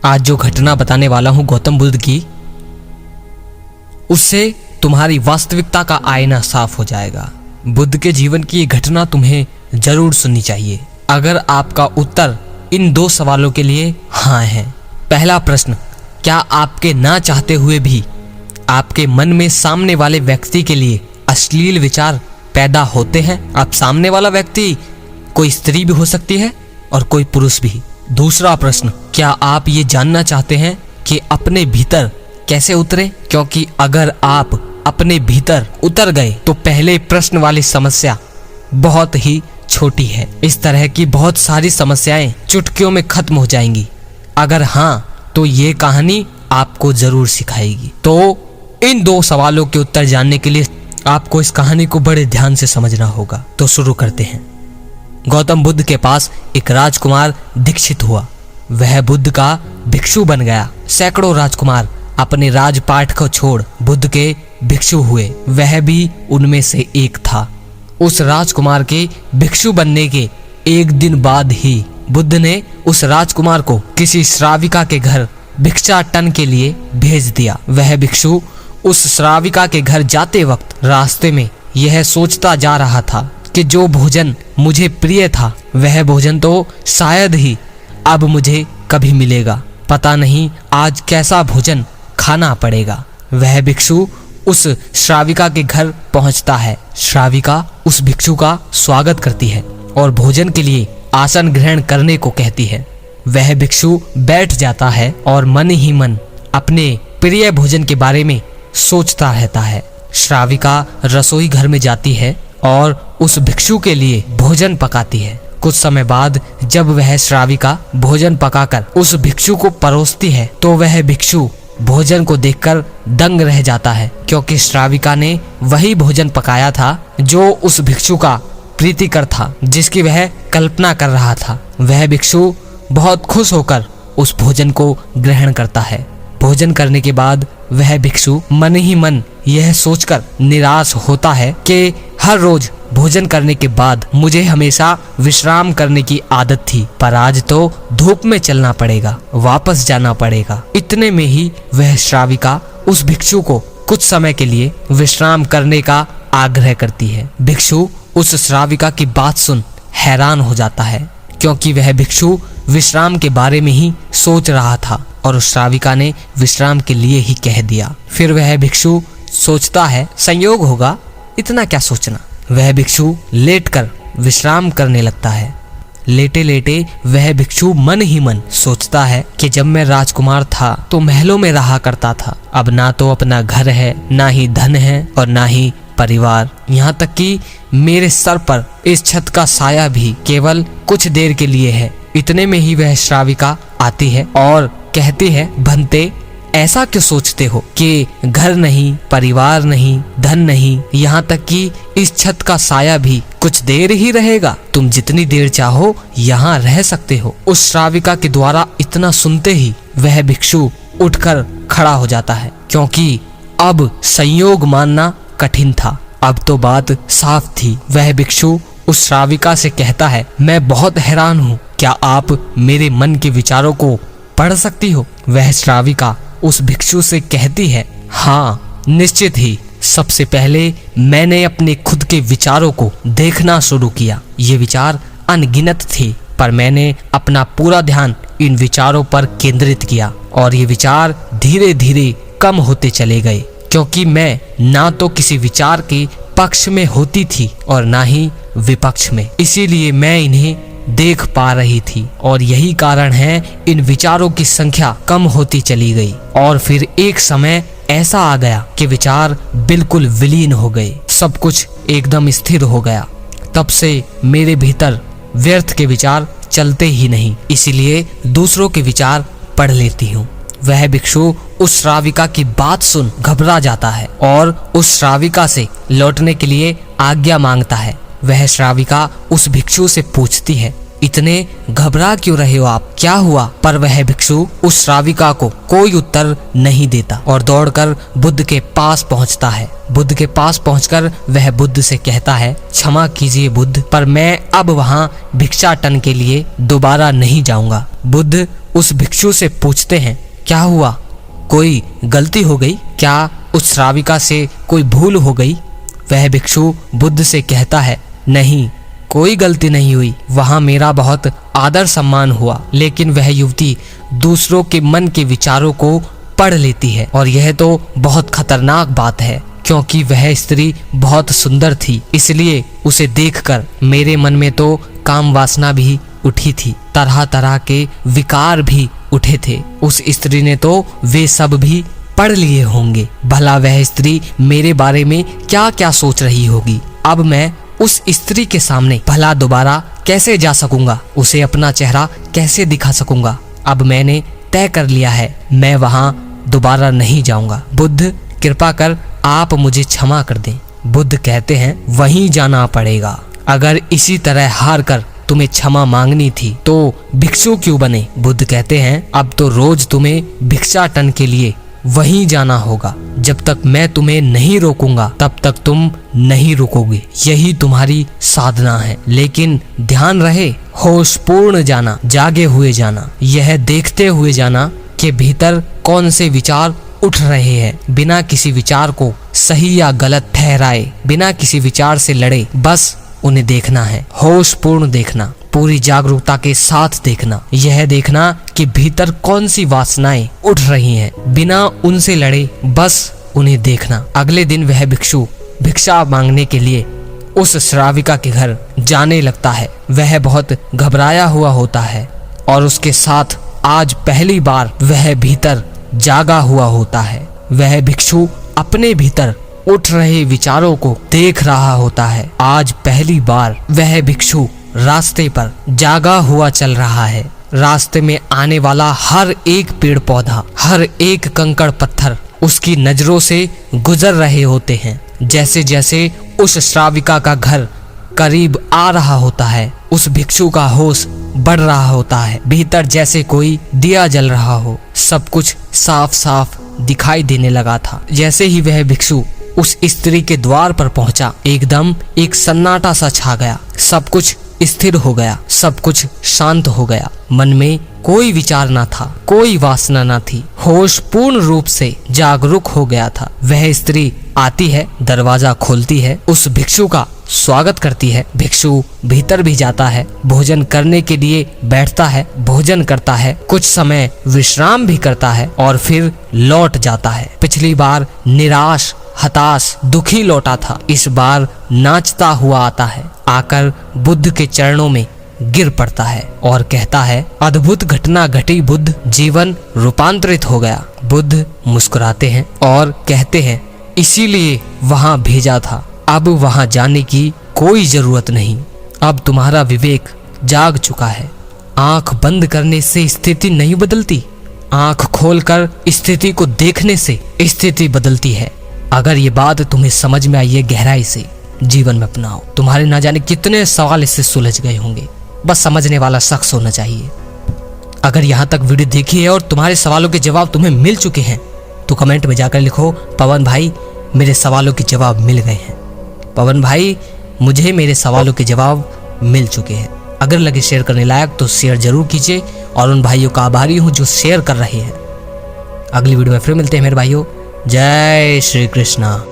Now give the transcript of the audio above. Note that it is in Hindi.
आज जो घटना बताने वाला हूं गौतम बुद्ध की, उससे तुम्हारी वास्तविकता का आईना साफ हो जाएगा। बुद्ध के जीवन की ये घटना तुम्हें जरूर सुननी चाहिए अगर आपका उत्तर इन 2 सवालों के लिए हाँ है। पहला प्रश्न, क्या आपके ना चाहते हुए भी आपके मन में सामने वाले व्यक्ति के लिए अश्लील विचार पैदा होते हैं? अब सामने वाला व्यक्ति कोई स्त्री भी हो सकती है और कोई पुरुष भी। दूसरा प्रश्न, क्या आप ये जानना चाहते हैं कि अपने भीतर कैसे उतरे? क्योंकि अगर आप अपने भीतर उतर गए तो पहले प्रश्न वाली समस्या बहुत ही छोटी है। इस तरह की बहुत सारी समस्याएं चुटकियों में खत्म हो जाएंगी। अगर हाँ, तो ये कहानी आपको जरूर सिखाएगी। तो इन 2 सवालों के उत्तर जानने के लिए आपको इस कहानी को बड़े ध्यान से समझना होगा। तो शुरू करते हैं। गौतम बुद्ध के पास एक राजकुमार दीक्षित हुआ। वह बुद्ध का भिक्षु बन गया। सैकड़ों राजकुमार अपने राजपाट को छोड़ बुद्ध के भिक्षु हुए। वह भी उनमें से एक था। उस राजकुमार के भिक्षु बनने के एक दिन बाद ही बुद्ध ने उस राजकुमार को किसी श्राविका के घर भिक्षाटन के लिए भेज दिया। वह भिक्षु उस श्राविका के घर जाते वक्त रास्ते में यह सोचता जा रहा था कि जो भोजन मुझे प्रिय था वह भोजन तो शायद ही अब मुझे कभी मिलेगा। पता नहीं आज कैसा भोजन खाना पड़ेगा। वह भिक्षु उस श्राविका के घर पहुंचता है। श्राविका उस भिक्षु का स्वागत करती है और भोजन के लिए आसन ग्रहण करने को कहती है। वह भिक्षु बैठ जाता है और मन ही मन अपने प्रिय भोजन के बारे में सोचता रहता है। श्राविका रसोई घर में जाती है और उस भिक्षु के लिए भोजन पकाती है। कुछ समय बाद जब वह श्राविका भोजन पकाकर उस भिक्षु को परोसती है तो वह भिक्षु भोजन को देखकर दंग रह जाता है, क्योंकि श्राविका ने वही भोजन पकाया था जो उस भिक्षु का प्रीतिकर था, जिसकी वह कल्पना कर रहा था। वह भिक्षु बहुत खुश होकर उस भोजन को ग्रहण करता है। भोजन करने के बाद वह भिक्षु मन ही मन यह सोचकर निराश होता है कि हर रोज भोजन करने के बाद मुझे हमेशा विश्राम करने की आदत थी, पर आज तो धूप में चलना पड़ेगा, वापस जाना पड़ेगा। इतने में ही वह श्राविका उस भिक्षु को कुछ समय के लिए विश्राम करने का आग्रह करती है। भिक्षु उस श्राविका की बात सुन हैरान हो जाता है, क्योंकि वह भिक्षु विश्राम के बारे में ही सोच रहा था और उस श्राविका ने विश्राम के लिए ही कह दिया। फिर वह भिक्षु सोचता है संयोग होगा, इतना क्या सोचना। वह भिक्षु लेटकर विश्राम करने लगता है। लेटे लेटे वह भिक्षु मन ही मन सोचता है कि जब मैं राजकुमार था तो महलों में रहा करता था। अब ना तो अपना घर है, ना ही धन है और ना ही परिवार, यहाँ तक कि मेरे सर पर इस छत का साया भी केवल कुछ देर के लिए है। इतने में ही वह श्राविका आती है और कहती है, भंते ऐसा क्यों सोचते हो कि घर नहीं, परिवार नहीं, धन नहीं, यहाँ तक कि इस छत का साया भी कुछ देर ही रहेगा। तुम जितनी देर चाहो यहाँ रह सकते हो। उस श्राविका के द्वारा इतना सुनते ही वह भिक्षु उठकर खड़ा हो जाता है, क्योंकि अब संयोग मानना कठिन था। अब तो बात साफ थी। वह भिक्षु उस श्राविका से कहता है, मैं बहुत हैरान हूँ, क्या आप मेरे मन के विचारों को पढ़ सकती हो? वह श्राविका उस भिक्षु से कहती है, हाँ निश्चित ही। सबसे पहले मैंने अपने खुद के विचारों को देखना शुरू किया। ये विचार अनगिनत थे, पर मैंने अपना पूरा ध्यान इन विचारों पर केंद्रित किया और ये विचार धीरे धीरे कम होते चले गए, क्योंकि मैं ना तो किसी विचार के पक्ष में होती थी और ना ही विपक्ष में। इसीलिए मैं इन्हें देख पा रही थी और यही कारण है इन विचारों की संख्या कम होती चली गई। और फिर एक समय ऐसा आ गया कि विचार बिल्कुल विलीन हो गए, सब कुछ एकदम स्थिर हो गया। तब से मेरे भीतर व्यर्थ के विचार चलते ही नहीं, इसीलिए दूसरों के विचार पढ़ लेती हूँ। वह भिक्षु उस श्राविका की बात सुन घबरा जाता है और उस श्राविका से लौटने के लिए आज्ञा मांगता है। वह श्राविका उस भिक्षु से पूछती है, इतने घबरा क्यों रहे हो आप, क्या हुआ? पर वह भिक्षु उस श्राविका को कोई उत्तर नहीं देता और दौड़कर बुद्ध के पास पहुंचता है। बुद्ध के पास पहुंचकर वह बुद्ध से कहता है, क्षमा कीजिए बुद्ध, पर मैं अब वहां भिक्षाटन के लिए दोबारा नहीं जाऊंगा। बुद्ध उस भिक्षु से पूछते हैं, क्या हुआ, कोई गलती हो गई क्या, उस श्राविका से कोई भूल हो गई। वह भिक्षु बुद्ध से कहता है, नहीं, कोई गलती नहीं हुई, वहां मेरा बहुत आदर सम्मान हुआ। लेकिन वह युवती दूसरों के मन के विचारों को पढ़ लेती है और यह तो बहुत खतरनाक बात है, क्योंकि वह स्त्री बहुत सुंदर थी, इसलिए उसे देखकर मेरे मन में तो काम वासना भी उठी थी, तरह तरह के विकार भी उठे थे। उस स्त्री ने तो वे सब भी पढ़ लिए होंगे। भला वह स्त्री मेरे बारे में क्या क्या सोच रही होगी। अब मैं उस स्त्री के सामने भला दोबारा कैसे जा सकूंगा, उसे अपना चेहरा कैसे दिखा सकूंगा। अब मैंने तय कर लिया है, मैं वहां दोबारा नहीं जाऊंगा। बुद्ध कृपा कर आप मुझे क्षमा कर दें। बुद्ध कहते हैं, वहीं जाना पड़ेगा। अगर इसी तरह हार कर तुम्हें क्षमा मांगनी थी तो भिक्षु क्यों बने। बुद्ध कहते हैं, अब तो रोज तुम्हें भिक्षाटन के लिए वहीं जाना होगा। जब तक मैं तुम्हें नहीं रोकूंगा तब तक तुम नहीं रुकोगे, यही तुम्हारी साधना है। लेकिन ध्यान रहे, होश पूर्ण जाना, जागे हुए जाना, यह देखते हुए जाना कि भीतर कौन से विचार उठ रहे हैं। बिना किसी विचार को सही या गलत ठहराए, बिना किसी विचार से लड़े, बस उन्हें देखना है। होश पूर्ण देखना, पूरी जागरूकता के साथ देखना, यह देखना कि भीतर कौन सी वासनाएं उठ रही हैं। बिना उनसे लड़े बस उन्हें देखना। अगले दिन वह भिक्षु भिक्षा मांगने के लिए उस श्राविका के घर जाने लगता है। वह बहुत घबराया हुआ होता है और उसके साथ आज पहली बार वह भीतर जागा हुआ होता है। वह भिक्षु अपने भीतर उठ रहे विचारों को देख रहा होता है। आज पहली बार वह भिक्षु रास्ते पर जागा हुआ चल रहा है। रास्ते में आने वाला हर एक पेड़ पौधा, हर एक कंकड़ पत्थर उसकी नजरों से गुजर रहे होते हैं। जैसे जैसे उस श्राविका का घर करीब आ रहा होता है, उस भिक्षु का होश बढ़ रहा होता है। भीतर जैसे कोई दिया जल रहा हो, सब कुछ साफ साफ दिखाई देने लगा था। जैसे ही वह भिक्षु उस स्त्री के द्वार पर पहुंचा, एकदम एक सन्नाटा सा छा गया। सब कुछ स्थिर हो गया, सब कुछ शांत हो गया। मन में कोई विचार ना था, कोई वासना ना थी। होश पूर्ण रूप से जागरूक हो गया था। वह स्त्री आती है, दरवाजा खोलती है, उस भिक्षु का स्वागत करती है। भिक्षु भीतर भी जाता है, भोजन करने के लिए बैठता है, भोजन करता है, कुछ समय विश्राम भी करता है और फिर लौट जाता है। पिछली बार निराश, हताश, दुखी लौटा था, इस बार नाचता हुआ आता है। आकर बुद्ध के चरणों में गिर पड़ता है और कहता है, अद्भुत घटना घटी बुद्ध, जीवन रूपांतरित हो गया। बुद्ध मुस्कुराते हैं और कहते हैं, इसीलिए वहां भेजा था। अब वहां जाने की कोई जरूरत नहीं। अब तुम्हारा विवेक जाग चुका है। आंख बंद करने से स्थिति नहीं बदलती, आंख खोलकर स्थिति को देखने से स्थिति बदलती है। अगर ये बात तुम्हें समझ में आई है, गहराई से जीवन में अपनाओ। तुम्हारे ना जाने कितने सवाल इससे सुलझ गए होंगे, बस समझने वाला शख्स होना चाहिए। अगर यहाँ तक वीडियो देखी है और तुम्हारे सवालों के जवाब तुम्हें मिल चुके हैं तो कमेंट में जाकर लिखो, पवन भाई मेरे सवालों के जवाब मिल गए हैं। पवन भाई मुझे मेरे सवालों के जवाब मिल चुके हैं। अगर लगे शेयर करने लायक तो शेयर जरूर कीजिए और उन भाइयों का आभारी हूँ जो शेयर कर रहे हैं। अगली वीडियो में फिर मिलते हैं मेरे भाइयों। जय श्री कृष्णा।